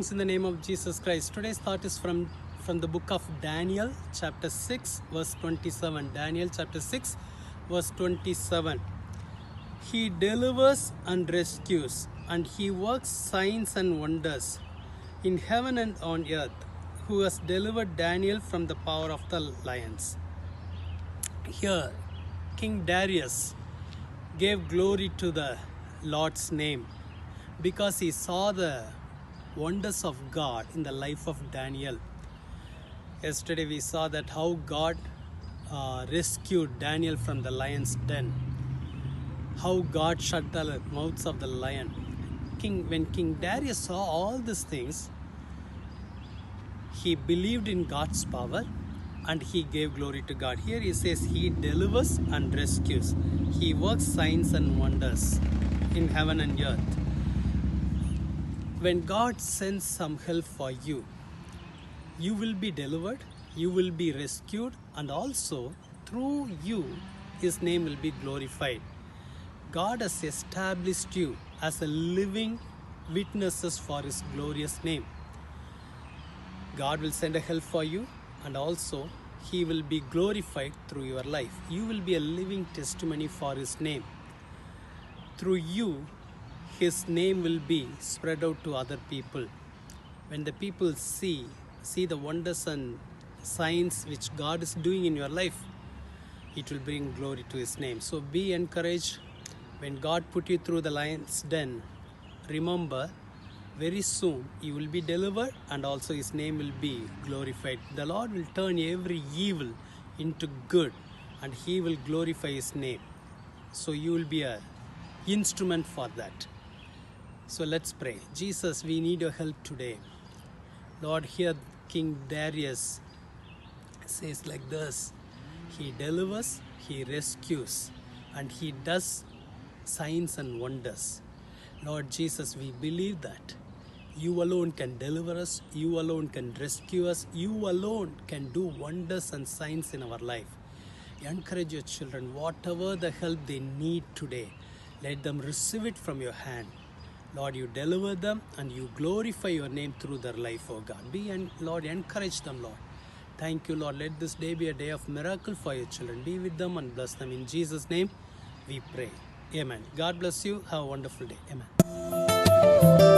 Greetings in the name of Jesus Christ. Today's thought is from the book of Daniel, chapter 6, verse 27. Daniel, chapter 6, verse 27. He delivers and rescues, and he works signs and wonders in heaven and on earth, who has delivered Daniel from the power of the lions. Here, King Darius gave glory to the Lord's name because he saw the wonders of God in the life of Daniel. Yesterday we saw that how God rescued Daniel from the lion's den, how God shut the mouths of the lion. When King Darius saw all these things, he believed in God's power and he gave glory to God. Here he says he delivers and rescues. He works signs and wonders in heaven and earth. When God sends some help for you, you will be delivered, you will be rescued, and also through you, His name will be glorified. God has established you as a living witnesses for His glorious name. God will send a help for you, and also He will be glorified through your life. You will be a living testimony for His name. Through you, His name will be spread out to other people. When the people see the wonders and signs which God is doing in your life, it will bring glory to His name. So be encouraged. When God put you through the lion's den, remember, very soon you will be delivered and also His name will be glorified. The Lord will turn every evil into good and He will glorify His name. So you will be an instrument for that. So let's pray. Jesus, we need your help today. Lord, here King Darius says like this: He delivers, He rescues, and He does signs and wonders. Lord Jesus, we believe that You alone can deliver us, You alone can rescue us, You alone can do wonders and signs in our life. Encourage your children, whatever the help they need today, let them receive it from your hand. Lord, You deliver them and You glorify Your name through their life, oh God. Lord, encourage them, Lord. Thank You, Lord. Let this day be a day of miracle for Your children. Be with them and bless them. In Jesus' name, we pray. Amen. God bless you. Have a wonderful day. Amen.